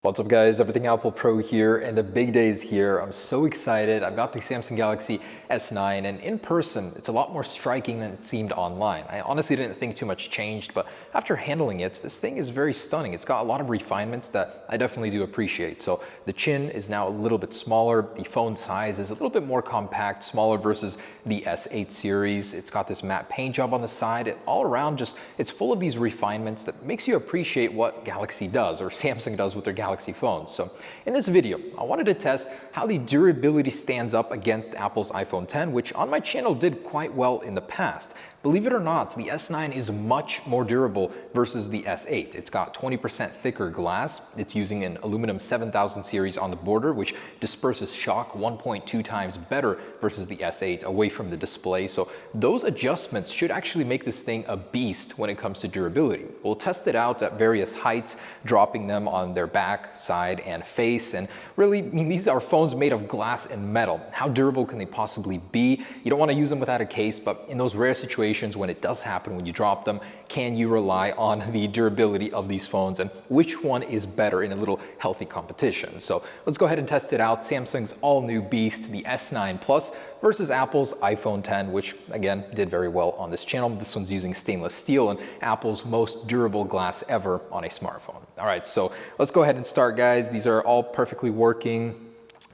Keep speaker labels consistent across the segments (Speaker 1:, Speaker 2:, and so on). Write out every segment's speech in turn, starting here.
Speaker 1: What's up guys, Everything Apple Pro here, and the big day is here. I'm so excited. I've got the Samsung Galaxy S9, and in person, it's a lot more striking than it seemed online. I honestly didn't think too much changed, but after handling it, this thing is very stunning. It's got a lot of refinements that I definitely do appreciate. So the chin is now a little bit smaller. The phone size is a little bit more compact, smaller versus the S8 series. It's got this matte paint job on the side. All around, it's full of these refinements that makes you appreciate what Galaxy does, or Samsung does with their Galaxy phones. So in this video, I wanted to test how the durability stands up against Apple's iPhone X, which on my channel did quite well in the past. Believe it or not, the S9 is much more durable versus the S8. It's got 20% thicker glass. It's using an aluminum 7000 series on the border, which disperses shock 1.2 times better versus the S8 away from the display. So those adjustments should actually make this thing a beast when it comes to durability. We'll test it out at various heights, dropping them on their back, side, and face. And really, these are phones made of glass and metal. How durable can they possibly be? You don't want to use them without a case, but in those rare situations when it does happen, when you drop them, can you rely on the durability of these phones, and which one is better in a little healthy competition? So let's go ahead and test it out. Samsung's all-new beast, the S9 Plus, versus Apple's iPhone X, which again did very well on this channel. This one's using stainless steel and Apple's most durable glass ever on a smartphone. All right, so let's go ahead and start, guys. These are all perfectly working.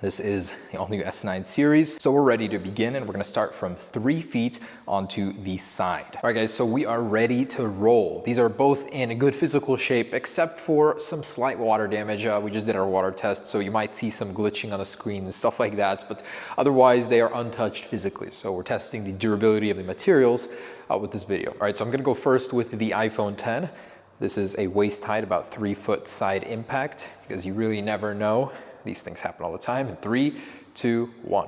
Speaker 1: This is the all-new S9 series. So we're ready to begin, and we're gonna start from 3 feet onto the side. All right, guys, so we are ready to roll. These are both in a good physical shape, except for some slight water damage. We just did our water test, so you might see some glitching on the screen and stuff like that, but otherwise they are untouched physically. So we're testing the durability of the materials with this video. All right, so I'm gonna go first with the iPhone X. This is a waist height, about 3 foot side impact, because you really never know. These things happen all the time. In 3, 2, 1.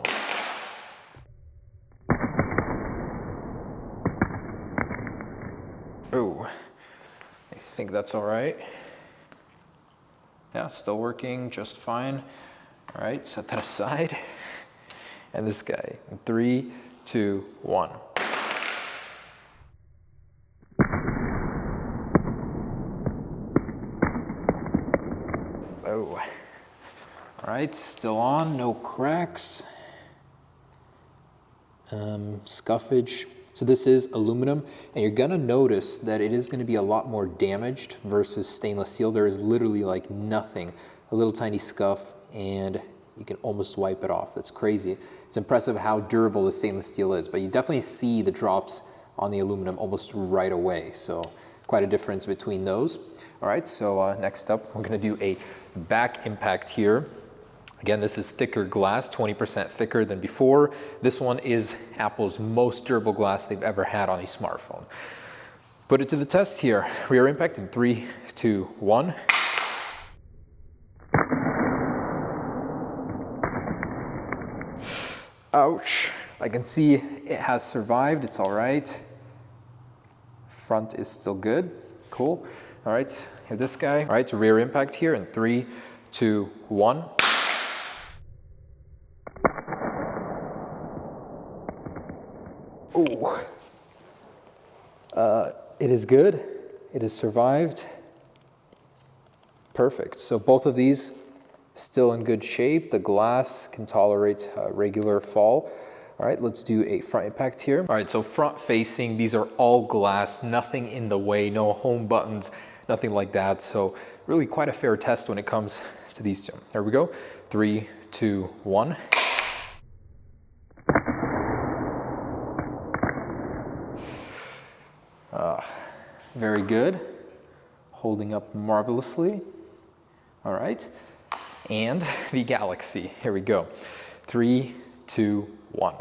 Speaker 1: Oh, I think that's all right. Yeah, still working just fine. All right, set that aside. And this guy, in 3, 2, 1. Oh. All right, still on, no cracks. Scuffage. So this is aluminum, and you're gonna notice that it is gonna be a lot more damaged versus stainless steel. There is literally like nothing, a little tiny scuff, and you can almost wipe it off. That's crazy. It's impressive how durable the stainless steel is, but you definitely see the drops on the aluminum almost right away. So quite a difference between those. All right, so next up, we're gonna do a back impact here. Again, this is thicker glass, 20% thicker than before. This one is Apple's most durable glass they've ever had on a smartphone. Put it to the test here. Rear impact in 3, 2, 1. Ouch. I can see it has survived. It's all right. Front is still good. Cool. All right, hit this guy. All right, so rear impact here in 3, 2, 1. Ooh. It is good. It has survived. Perfect. So both of these still in good shape. The glass can tolerate regular fall. All right, let's do a front impact here. All right, so front facing, these are all glass, nothing in the way, no home buttons, nothing like that. So really quite a fair test when it comes to these two. There we go. 3, 2, 1. Very good. Holding up marvelously. All right. And the Galaxy. Here we go. 3, 2, 1.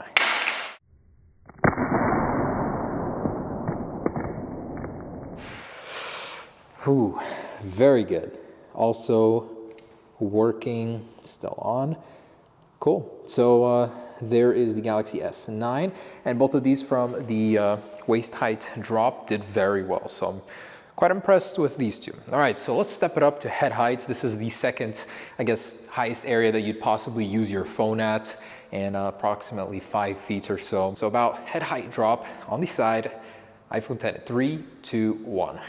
Speaker 1: Ooh, very good. Also working, still on. Cool. So there is the Galaxy S9, and both of these from the waist height drop did very well. So I'm quite impressed with these two. All right, so let's step it up to head height. This is the second, I guess, highest area that you'd possibly use your phone at, and approximately 5 feet or so. So about head height drop on the side, iPhone X, 3, 2, 1.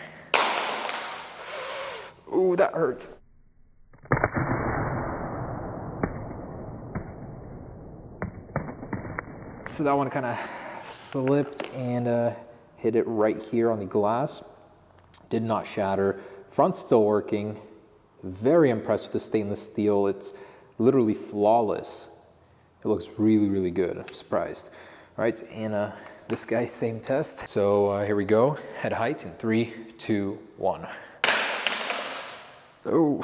Speaker 1: Ooh, that hurts. So that one kind of slipped and hit it right here on the glass. Did not shatter. Front's still working. Very impressed with the stainless steel. It's literally flawless. It looks really, really good. I'm surprised. All right, and this guy, same test. So here we go. Head height in 3, 2, 1. Oh.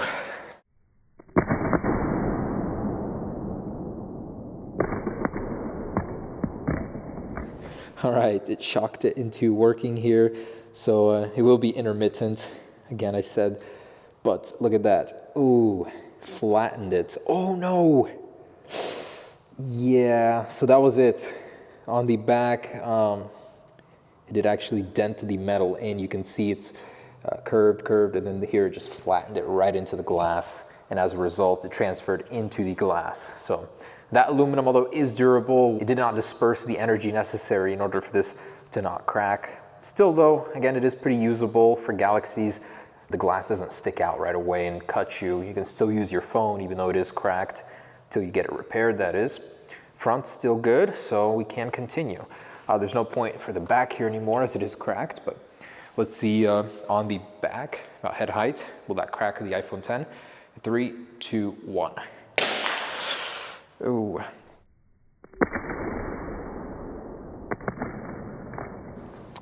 Speaker 1: All right, it shocked it into working here. So it will be intermittent. Again, I said, but look at that. Ooh, flattened it. Oh no. Yeah, so that was it. On the back, it did actually dent the metal in. You can see it's curved, and then here it just flattened it right into the glass. And as a result, it transferred into the glass. So that aluminum, although is durable, it did not disperse the energy necessary in order for this to not crack. Still though, again, it is pretty usable for Galaxies. The glass doesn't stick out right away and cut you. You can still use your phone even though it is cracked until you get it repaired, that is. Front's still good, so we can continue. There's no point for the back here anymore as it is cracked, but let's see on the back, head height, will that crack the iPhone 10? 3, 2, 1. Ooh.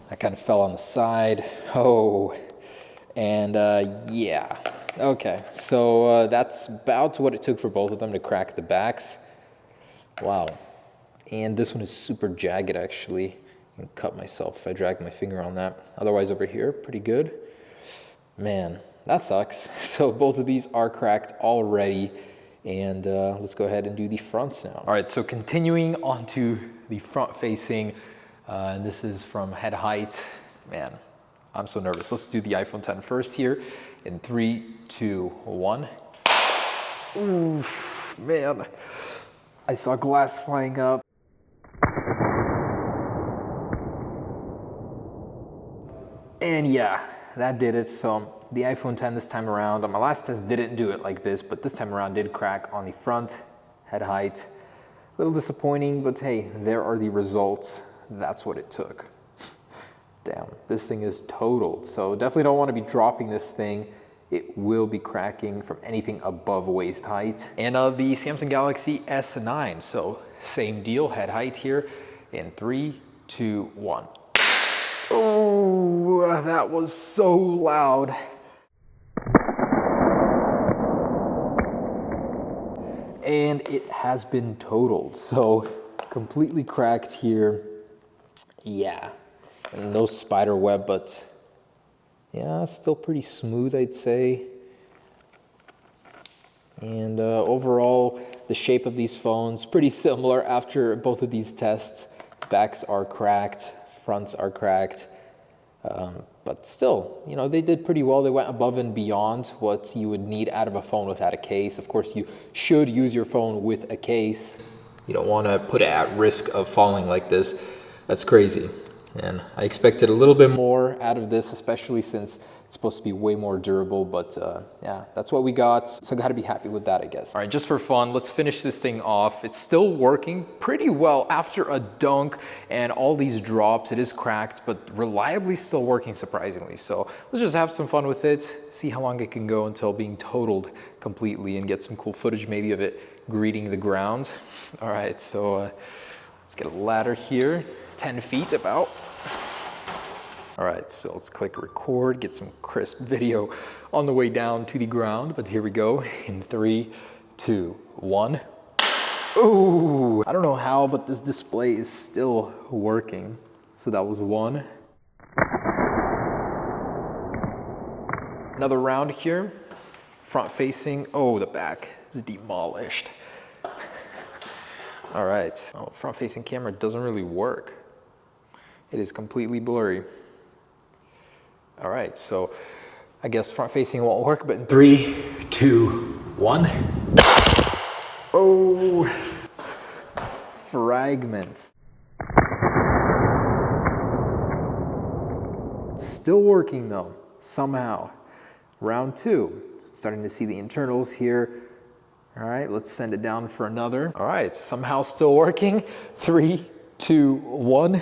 Speaker 1: That kind of fell on the side. Oh, and yeah. Okay, so that's about what it took for both of them to crack the backs. Wow. And this one is super jagged, actually. I can cut myself if I drag my finger on that. Otherwise, over here, pretty good. Man, that sucks. So both of these are cracked already. And let's go ahead and do the fronts now. All right, so continuing on to the front facing. And this is from head height. Man, I'm so nervous. Let's do the iPhone 10 first here. In 3, 2, 1. Ooh, man. I saw glass flying up. And yeah, that did it. So the iPhone 10 this time around, on my last test didn't do it like this, but this time around did crack on the front, head height. A little disappointing, but hey, there are the results. That's what it took. Damn, this thing is totaled. So definitely don't want to be dropping this thing. It will be cracking from anything above waist height. And the Samsung Galaxy S9, so same deal, head height here in 3, 2, 1. Oh, that was so loud. And it has been totaled, so completely cracked here. Yeah, and no spider web, but yeah, still pretty smooth, I'd say. And overall, the shape of these phones, pretty similar after both of these tests. Backs are cracked, fronts are cracked, but still, you know, they did pretty well. They went above and beyond what you would need out of a phone without a case. Of course, you should use your phone with a case. You don't want to put it at risk of falling like this. That's crazy. And I expected a little bit more out of this, especially since it's supposed to be way more durable, but yeah, that's what we got. So I gotta be happy with that, I guess. All right, just for fun, let's finish this thing off. It's still working pretty well after a dunk and all these drops. It is cracked, but reliably still working, surprisingly. So let's just have some fun with it, see how long it can go until being totaled completely and get some cool footage maybe of it greeting the ground. All right, so let's get a ladder here, 10 feet about. All right, so let's click record, get some crisp video on the way down to the ground. But here we go in 3, 2, 1. Ooh, I don't know how, but this display is still working. So that was 1. Another round here, front facing. Oh, the back is demolished. All right, oh, front facing camera doesn't really work. It is completely blurry. All right, so I guess front facing won't work, but in 3, 2, 1. Oh, fragments. Still working though, somehow. Round 2, starting to see the internals here. All right, let's send it down for another. All right, somehow still working. 3, 2, 1.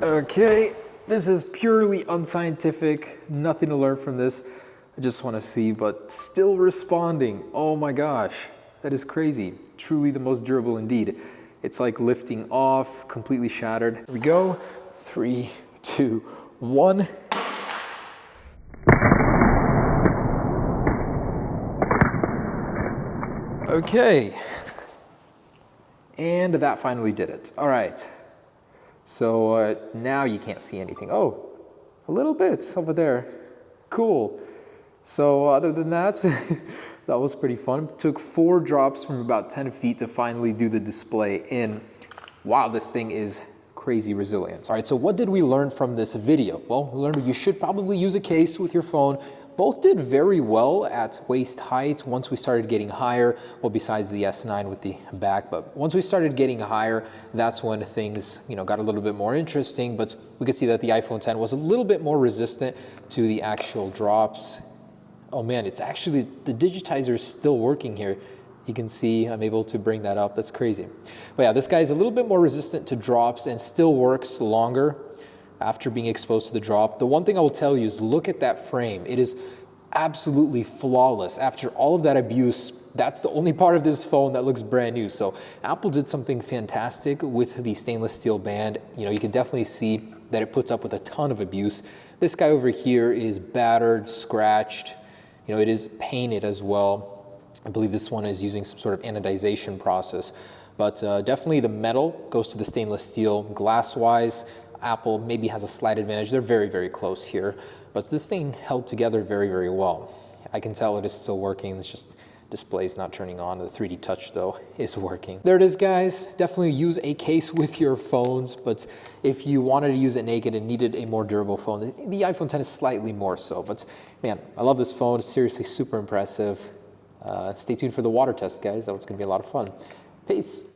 Speaker 1: Okay, this is purely unscientific, nothing to learn from this. I just want to see, but still responding. Oh my gosh, that is crazy. Truly the most durable indeed. It's like lifting off, completely shattered. Here we go. 3, 2, 1. Okay. And that finally did it. All right. So now you can't see anything. Oh, a little bit over there. Cool. So other than that, that was pretty fun. Took 4 drops from about 10 feet to finally do the display in. Wow, this thing is crazy resilient. All right, so what did we learn from this video? Well, we learned you should probably use a case with your phone. Both did very well at waist height once we started getting higher, well, besides the S9 with the back, but once we started getting higher, that's when things, got a little bit more interesting, but we could see that the iPhone X was a little bit more resistant to the actual drops. Oh man, it's actually, the digitizer is still working here. You can see I'm able to bring that up. That's crazy. But yeah, this guy is a little bit more resistant to drops and still works longer after being exposed to the drop. The one thing I will tell you is look at that frame. It is absolutely flawless. After all of that abuse, that's the only part of this phone that looks brand new. So Apple did something fantastic with the stainless steel band. You can definitely see that it puts up with a ton of abuse. This guy over here is battered, scratched. It is painted as well. I believe this one is using some sort of anodization process. But definitely the metal goes to the stainless steel. Glass-wise, Apple maybe has a slight advantage. They're very, very close here. But this thing held together very, very well. I can tell it is still working. It's just display's not turning on. The 3D touch, though, is working. There it is, guys. Definitely use a case with your phones. But if you wanted to use it naked and needed a more durable phone, the iPhone X is slightly more so. But man, I love this phone. It's seriously super impressive. Stay tuned for the water test, guys. That's going to be a lot of fun. Peace.